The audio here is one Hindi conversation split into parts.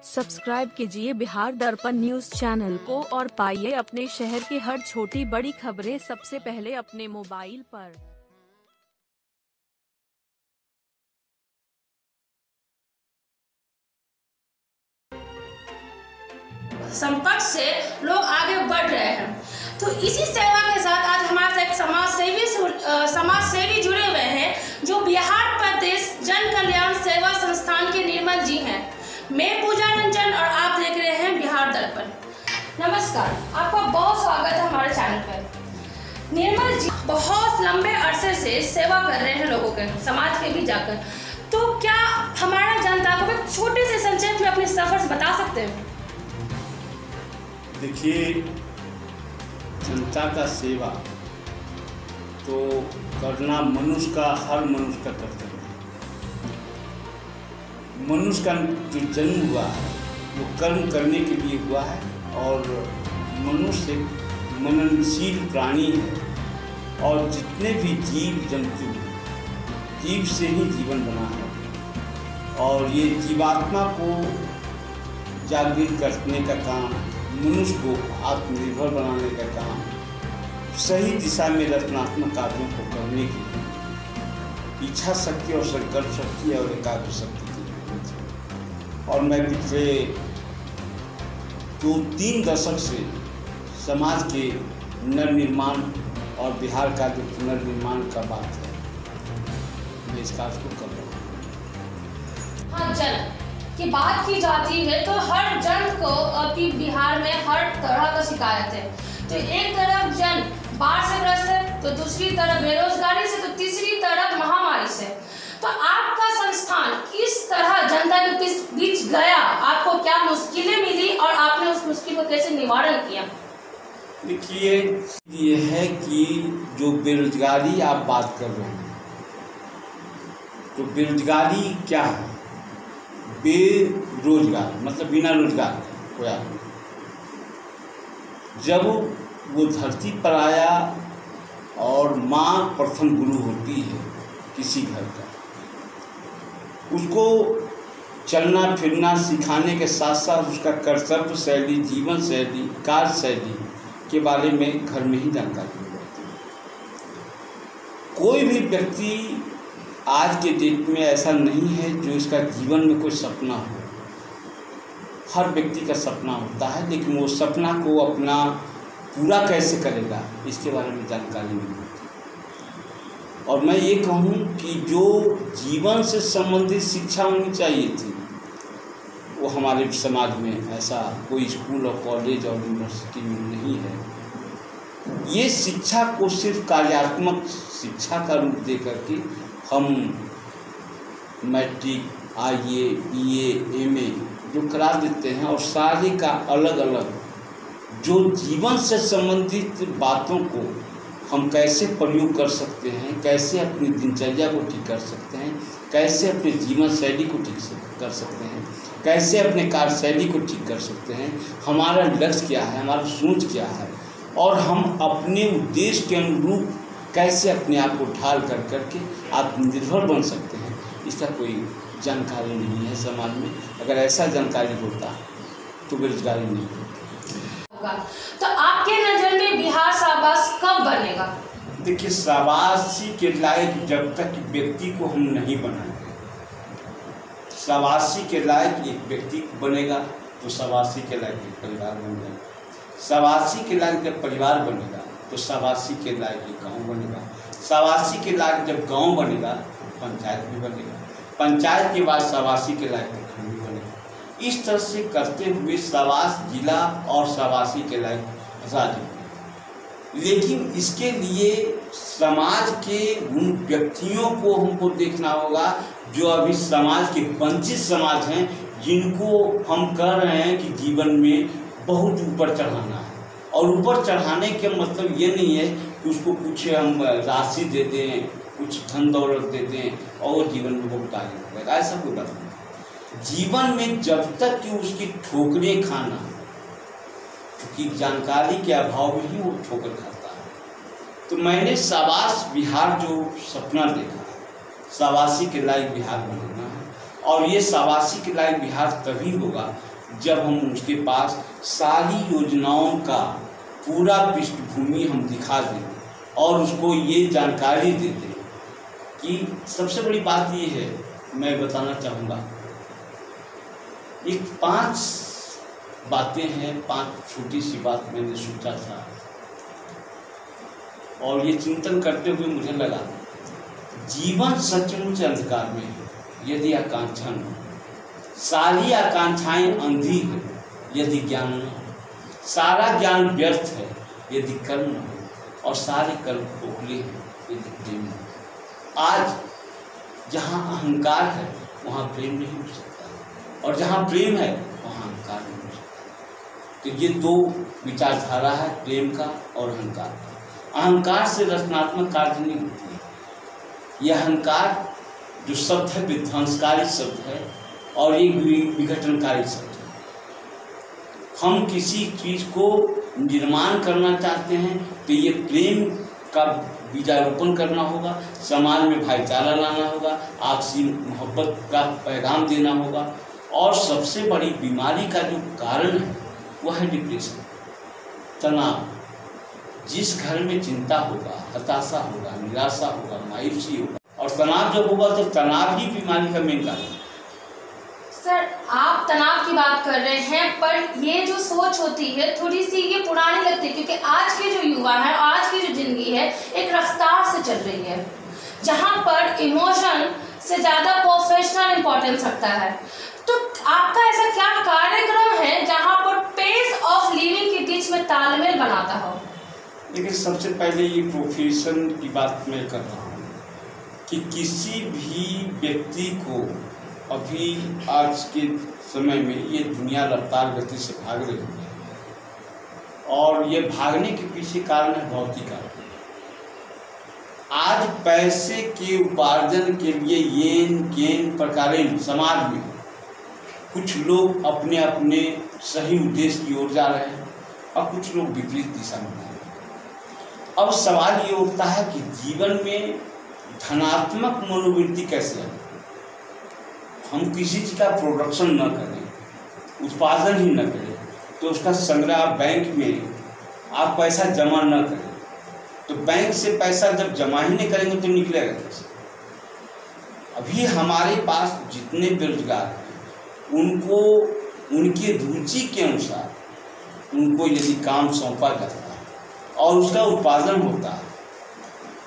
सब्सक्राइब कीजिए बिहार दर्पण न्यूज चैनल को और पाइए अपने शहर की हर छोटी बड़ी खबरें सबसे पहले अपने मोबाइल पर। संपर्क से लोग आगे बढ़ रहे हैं। तो इसी सेवा के साथ आज हमारे साथ एक समाजसेवी जुड़े हुए हैं जो बिहार प्रदेश जन कल्याण सेवा संस्थान के निर्मल जी हैं। मैं पूजा रंजन और आप देख रहे हैं बिहार दर्पण। नमस्कार, आपका बहुत स्वागत है हमारे चैनल पर। निर्मल जी बहुत लंबे अरसे से सेवा कर रहे हैं लोगों के, समाज के भी जाकर। तो क्या हमारा जनता को एक छोटे से संक्षेप में अपने सफर से बता सकते हैं? देखिए, जनता का सेवा तो करना मनुष्य का, हर मनुष्य का कर्तव्य है। मनुष्य का जो जन्म हुआ है वो कर्म करने के लिए हुआ है और मनुष्य एक मननशील प्राणी है और जितने भी जीव जंतु जीव से ही जीवन बना है और ये जीवात्मा को जागृत करने का काम, मनुष्य को आत्मनिर्भर बनाने का काम, सही दिशा में रचनात्मक कार्यों को करने की इच्छा शक्ति और संकल्प शक्ति और एकाग्र शक्ति की जरूरत है। और मैं पिछले 2-3 दशक से समाज के नवनिर्माण और बिहार का जो पुनर्निर्माण का बात है, मैं इस कार्य को कर रहा हूँ। हाँ, जन की बात की जाती है तो हर जन को अभी बिहार में हर तरह का शिकायत है। तो एक तरफ जन बाढ़ से ग्रस्त है, तो दूसरी तरफ बेरोजगारी से, तो तीसरी तरफ महामारी से। तो आपका संस्थान किस तरह जनता के बीच गया, आपको क्या मुश्किलें मिली और आपने उस मुश्किल को कैसे निवारण किया? देखिए, ये है कि जो बेरोजगारी आप बात कर रहे हैं, तो बेरोजगारी क्या है? बेरोजगार मतलब बिना रोजगार कोई आदमी जब वो धरती पर आया और माँ प्रथम गुरु होती है किसी घर का, उसको चलना फिरना सिखाने के साथ साथ उसका कर्तव्य शैली, जीवन शैली, कार्य शैली के बारे में घर में ही जानकारी होती है। कोई भी व्यक्ति आज के डेट में ऐसा नहीं है जो इसका जीवन में कोई सपना हो। हर व्यक्ति का सपना होता है, लेकिन वो सपना को अपना पूरा कैसे करेगा इसके बारे में जानकारी नहीं होती। और मैं ये कहूँ कि जो जीवन से संबंधित शिक्षा होनी चाहिए थी, वो हमारे समाज में ऐसा कोई स्कूल और कॉलेज और यूनिवर्सिटी में नहीं है। ये शिक्षा को सिर्फ कार्यात्मक शिक्षा का रूप दे करके हम मैट्रिक, IAA, BA, MA जो करा देते हैं और सारे का अलग अलग जो जीवन से संबंधित बातों को हम कैसे प्रयोग कर सकते हैं, कैसे अपनी दिनचर्या को ठीक कर सकते हैं, कैसे अपने जीवन शैली को ठीक कर सकते हैं, कैसे अपने कार्य शैली को ठीक कर सकते हैं, हमारा लक्ष्य क्या है, हमारा सोच क्या है और हम अपने उद्देश्य के अनुरूप कैसे अपने आप को ढाल कर करके आत्मनिर्भर बन सकते हैं, इसका कोई जानकारी नहीं है समाज में। अगर ऐसा जानकारी होता तो बेरोजगारी नहीं होती। तो आपके नज़र में बिहार शाबाश कब बनेगा? देखिए, शाबाशी के लायक जब तक व्यक्ति को हम नहीं बनाएंगे, शाबाशी के लायक एक व्यक्ति बनेगा तो शाबाशी के लायक एक परिवार बन जाएगा। शाबाशी के लायक जब परिवार बनेगा तो शाबाशी के लायक एक गाँव बनेगा। शाबाशी के लायक जब गाँव बनेगा तो पंचायत भी बनेगा। पंचायत के बाद शाबाशी के लायक प्रखंड भी बनेगा। इस तरह से करते हुए शाबाश जिला और शाबाशी के लायक राज्य। लेकिन इसके लिए समाज के उन व्यक्तियों को हमको देखना होगा जो अभी समाज के वंचित समाज हैं, जिनको हम कह रहे हैं कि जीवन में बहुत ऊपर चढ़ाना है। और ऊपर चढ़ाने के मतलब ये नहीं है कि उसको कुछ हम राशि दे दें, कुछ धन दौलत दे दें और जीवन में बहुत आगे बढ़ेगा, ऐसा कोई बात नहीं। जीवन में जब तक कि उसकी ठोकरें खाना, क्योंकि जानकारी के अभाव में ही वो ठोकर खाता है। तो मैंने शाबाश बिहार जो सपना देखा है, शाबाशी के लायक बिहार बनाना है और ये शाबाशी के लायक बिहार तभी होगा जब हम उसके पास सारी योजनाओं का पूरा पृष्ठभूमि हम दिखा दें और उसको ये जानकारी दे दें कि सबसे बड़ी बात ये है, मैं बताना चाहूँगा, एक 5 बातें हैं, 5 छोटी सी बात मैंने सोचा था और ये चिंतन करते हुए मुझे लगा जीवन सचमुच अंधकार में है यदि आकांक्षा न हो, सारी आकांक्षाएं अंधी है यदि ज्ञान न हो, सारा ज्ञान व्यर्थ है यदि कर्म न हो और सारे कर्म खोखले हैं यदि प्रेम न हो। आज जहाँ अहंकार है वहाँ प्रेम नहीं हो सकता और जहाँ प्रेम है वहाँ अहंकार नहीं हो सकता। तो ये 2 विचारधारा है, प्रेम का और अहंकार का। अहंकार से रचनात्मक कार्य नहीं होती है। यह अहंकार जो शब्द है विध्वंसकारी शब्द है और ये विघटनकारी शब्द है। हम किसी चीज़ को निर्माण करना चाहते हैं तो ये प्रेम का बीजारोपण करना होगा, समाज में भाईचारा लाना होगा, आपसी मोहब्बत का पैगाम देना होगा। और सबसे बड़ी बीमारी का जो कारण है वह है डिप्रेशन, तनाव। जिस घर में चिंता होगा, हताशा होगा, निराशा होगा, मायूसी होगा और तनाव जब होगा तो तनाव ही बीमारी का मेन कारण है। सर, आप तनाव की बात कर रहे हैं, पर ये जो सोच होती है थोड़ी सी ये पुरानी लगती है, क्योंकि आज के जो युवा है, आज की जो जिंदगी है एक रफ्तार से चल रही है जहाँ पर इमोशन से ज़्यादा प्रोफेशनल इम्पोर्टेंस रखता है। तो आपका ऐसा क्या कार्यक्रम है जहाँ पर पेस ऑफ लिविंग के बीच में तालमेल बनाता हो? लेकिन सबसे पहले ये प्रोफेशन की बात मैं कर रहा हूँ कि किसी भी व्यक्ति को अभी आज के समय में ये दुनिया रफ्तार गति से भाग रही है और ये भागने के पीछे कारण है भौतिक कारण। आज पैसे के उपार्जन के लिए येन केन प्रकारेण समाज में कुछ लोग अपने अपने सही उद्देश्य की ओर जा रहे हैं और कुछ लोग विपरीत दिशा में जा रहे हैं। अब सवाल ये उठता है कि जीवन में धनात्मक मनोवृत्ति कैसे है। हम किसी चीज़ का प्रोडक्शन न करें, उत्पादन ही न करें, तो उसका संग्रह बैंक में आप पैसा जमा न करें, तो बैंक से पैसा जब जमा ही नहीं करेंगे तो निकलेगा कैसे। अभी हमारे पास जितने बेरोजगार हैं उनको उनकी रुचि के अनुसार उनको यदि काम सौंपा जाता है और उसका उत्पादन होता है,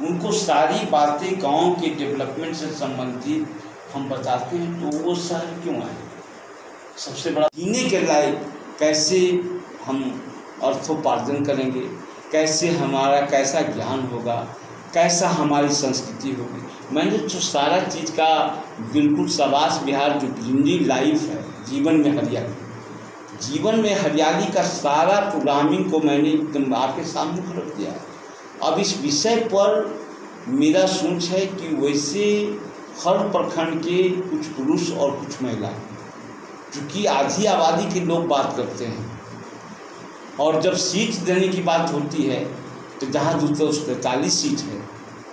उनको सारी बातें गांव के डेवलपमेंट से संबंधित हम बताते हैं, तो वो शहर क्यों आए। सबसे बड़ा जीने के लायक कैसे हम अर्थोपार्जन करेंगे, कैसे हमारा कैसा ज्ञान होगा, कैसा हमारी संस्कृति होगी। मैंने जो सारा चीज़ का बिल्कुल शाबाश बिहार जो ग्रीनरी लाइफ है, जीवन में हरियाली, जीवन में हरियाली का सारा प्रोग्रामिंग को मैंने एकदम आपके सामने रख दिया। अब इस विषय पर मेरा सोच है कि वैसे हर प्रखंड के कुछ पुरुष और कुछ महिला, चूँकि आधी आबादी के लोग बात करते हैं और जब सीट देने की बात होती है तो जहाँ 243 सीट है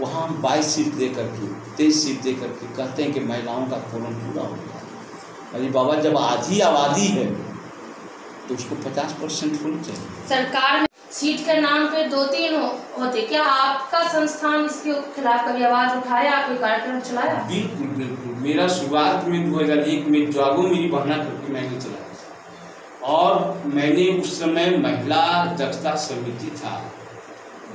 वहाँ हम 22 सीट दे करके 23 सीट दे करके कहते हैं कि महिलाओं का कोरम पूरा हो गया। अरे बाबा, जब आधी आबादी है तो उसको 50% होनी चाहिए। सरकार में सीट के नाम पे 2-3 होते, क्या आपका संस्थान इसके खिलाफ कभी आवाज़ उठाया, कोई कार्यक्रम चलाया? बिल्कुल बिल्कुल। मेरा शुरुआत में 2001 में जागो मेरी बहना करके मैंने चलाया और मैंने उस समय महिला दक्षता समिति था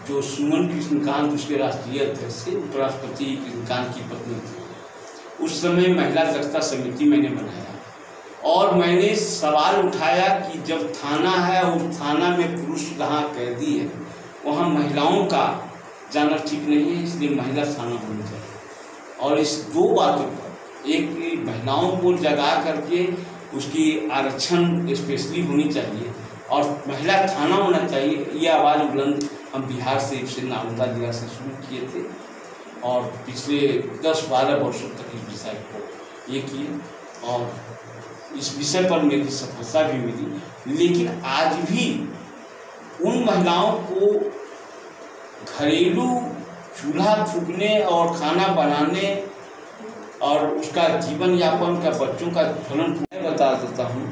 जो सुमन कृष्णकांत उसके राष्ट्रीय अध्यक्ष थे, उपराष्ट्रपति कृष्णकांत की पत्नी थी। उस समय महिला दक्षता समिति मैंने बनाया और मैंने सवाल उठाया कि जब थाना है और थाना में पुरुष जहाँ कैदी है वहाँ महिलाओं का जाना ठीक नहीं है, इसलिए महिला थाना होना चाहिए। और इस 2 बातों पर, एक महिलाओं को जगा करके उसकी आरक्षण स्पेशली होनी चाहिए और महिला थाना होना चाहिए, ये आवाज़ बुलंद हम बिहार से नालंदा जिला से शुरू किए थे और पिछले 10-12 वर्षों तक इस विषय को ये किए और इस विषय पर मेरी सफलता भी मिली। लेकिन आज भी उन महिलाओं को घरेलू चूल्हा फूकने और खाना बनाने और उसका जीवन यापन का बच्चों का भरण बता देता हूँ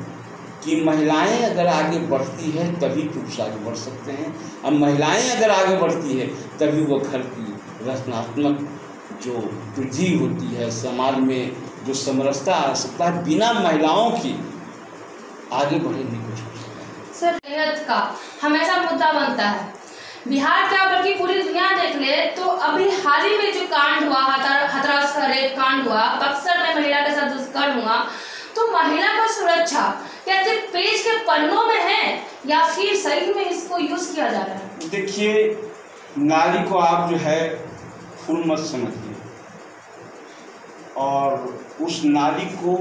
कि महिलाएं अगर आगे बढ़ती है तभी पुरुष आगे बढ़ सकते हैं, और महिलाएं अगर आगे बढ़ती है तभी वो घर की रचनात्मक जो वृद्धि होती है, समाज में जो समरसता आ सकता है, बिना महिलाओं की आगे बढ़े नहीं कुछ हो सकता है। सर, सेहत का हमेशा मुद्दा बनता है। बिहार क्या बल्कि पूरी दुनिया देख ले तो अभी हाल ही में जो कांड हुआ, हाथरस का रेप कांड हुआ, बक्सर में महिला के साथ दुष्कर्म हुआ, तो महिला का सुरक्षा क्या सिर्फ पेज के पन्नों में है या फिर सही में इसको यूज किया जा रहा है? देखिए, नारी को आप जो है फूल मत समझिए, और उस नारी को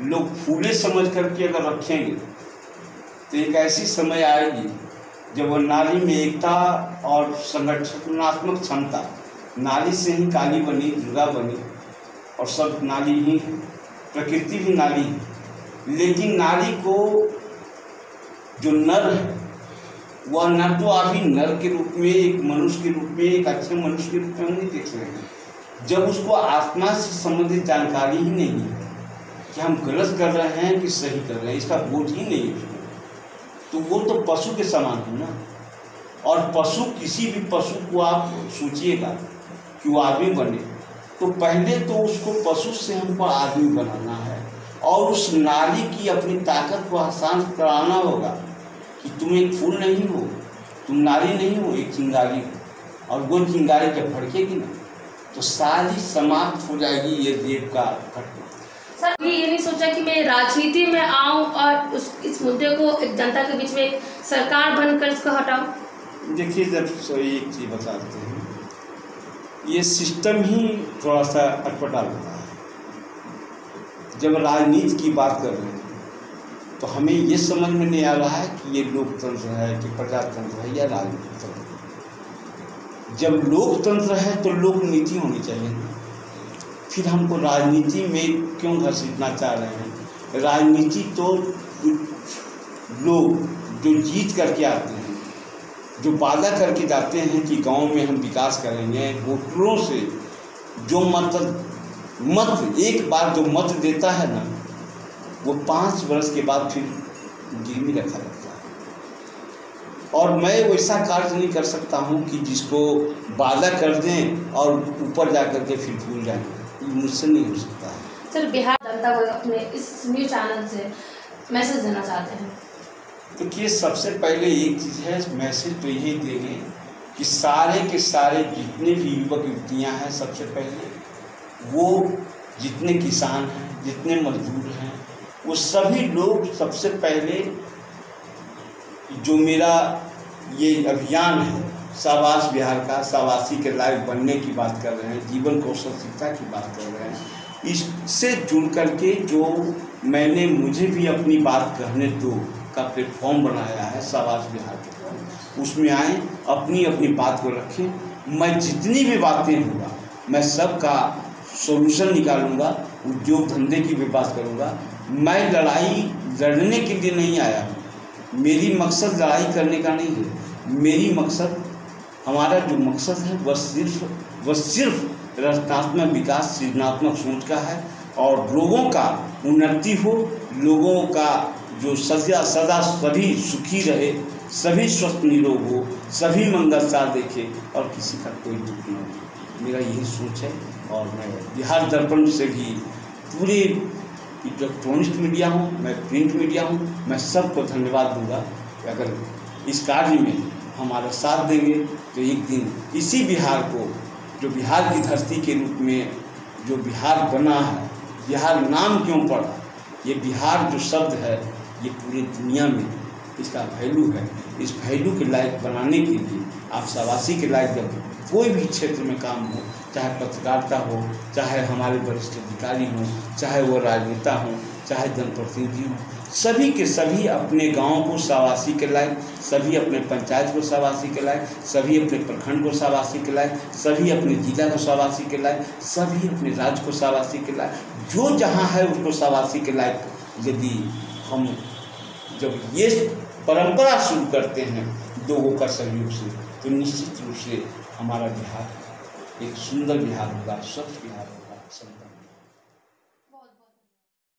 लोग फूले समझ करके अगर रखेंगे तो एक ऐसी समय आएगी जब वो नारी में एकता और संगठनात्मक क्षमता, नारी से ही काली बनी, दुर्गा बनी, और सब नारी ही, प्रकृति भी नारी है, लेकिन नारी को जो नर है वह नर तो अभी नर के रूप में, एक मनुष्य के रूप में, एक अच्छे मनुष्य के रूप में हम नहीं देख रहे हैं। जब उसको आत्मा से संबंधित जानकारी ही नहीं है कि हम गलत कर रहे हैं कि सही कर रहे हैं, इसका बोध ही नहीं है, तो वो तो पशु के समान है ना। और पशु, किसी भी पशु को आप सोचिएगा कि वो आदमी बने, तो पहले तो उसको पशु से हमको आदमी बनाना है, और उस नारी की अपनी ताकत को आसान कराना होगा कि तुम एक फूल नहीं हो, तुम नारी नहीं हो, एक चिंगारी हो, और वो चिंगारी जब भड़केगी ना तो सारी समाप्त हो जाएगी ये देव का घटना। सर, ये नहीं सोचा कि मैं राजनीति में आऊं और इस मुद्दे को एक जनता के बीच में एक सरकार बनकर इसको हटाऊं? देखिए, जब एक चीज़ बताते हैं, ये सिस्टम ही थोड़ा सा अटपटा लगता है। जब राजनीति की बात कर रहे हैं तो हमें ये समझ में नहीं आ रहा है कि ये लोकतंत्र है कि प्रजातंत्र है या राजनीति तंत्र। जब लोकतंत्र है तो लोक नीति होनी चाहिए, फिर हमको राजनीति में क्यों घसीटना चाह रहे हैं? राजनीति तो लोग जो जीत करके आते हैं, जो वादा करके जाते हैं कि गांव में हम विकास करेंगे, वोटरों से जो मत एक बार जो मत देता है ना, वो 5 वर्ष के बाद फिर गिरवी रखा रहता है। और मैं वैसा कार्य नहीं कर सकता हूँ कि जिसको वादा कर दें और ऊपर जा कर के फिर भूल जाएं, मुझसे नहीं हो सकता है। सर, बिहार जनता को अपने इस न्यूज़ चैनल से मैसेज देना चाहते हैं? देखिए, सबसे पहले एक चीज़ है, मैसेज तो यही देंगे कि सारे के सारे जितने भी युवक युवतियाँ हैं, सबसे पहले वो जितने किसान हैं, जितने मजदूर हैं, वो सभी लोग सबसे पहले जो मेरा ये अभियान है शाबाश बिहार का, शाबाशी के लायक बनने की बात कर रहे हैं, जीवन कौशल शिक्षा की बात कर रहे हैं, इससे जुड़ करके जो मैंने मुझे भी अपनी बात कहने दो का प्लेटफॉर्म बनाया है शाबाश बिहार के द्वारा, उसमें आए, अपनी अपनी बात को रखें। मैं जितनी भी बातें होगा मैं सबका सॉल्यूशन निकालूंगा, उद्योग धंधे की भी बात करूंगा। मैं लड़ाई लड़ने के लिए नहीं आया हूँ, मेरी मकसद लड़ाई करने का नहीं है। मेरी मकसद, हमारा जो मकसद है वह सिर्फ रचनात्मक विकास, सृजनात्मक सोच का है, और लोगों का उन्नति हो, लोगों का जो सदा सभी सुखी रहे, सभी स्वस्थ निरोग हो, सभी मंगलचार देखे और किसी का कोई दुख न हो। मेरा यही सोच है। और मैं बिहार दर्पण से भी पूरे इलेक्ट्रॉनिक मीडिया हूँ, मैं प्रिंट मीडिया हूँ, मैं सबको धन्यवाद दूंगा कि अगर इस कार्य में हमारा साथ देंगे तो एक दिन इसी बिहार को, जो बिहार की धरती के रूप में जो बिहार बना है, बिहार नाम क्यों पड़ा, ये बिहार जो शब्द है ये पूरी दुनिया में इसका वैल्यू है। इस वैल्यू के लायक बनाने के लिए आप शाबाशी के लायक, जब कोई भी क्षेत्र में काम हो, चाहे पत्रकारिता हो, चाहे हमारे वरिष्ठ अधिकारी हों, चाहे वो राजनेता हों, चाहे जनप्रतिनिधि हों, सभी के सभी अपने गांव को शाबाशी के लायक, सभी अपने पंचायत को शाबाशी के लायक, सभी अपने प्रखंड को शाबाशी के लायक, सभी अपने जिला को शाबाशी के लायक, सभी अपने राज्य को शाबाशी के लायक, जो जहाँ है उसको शाबाशी के लायक। यदि हम जब ये परंपरा शुरू करते हैं लोगों का सहयोग से, तो निश्चित रूप से हमारा बिहार एक सुंदर बिहार होगा, स्वच्छ बिहार होगा।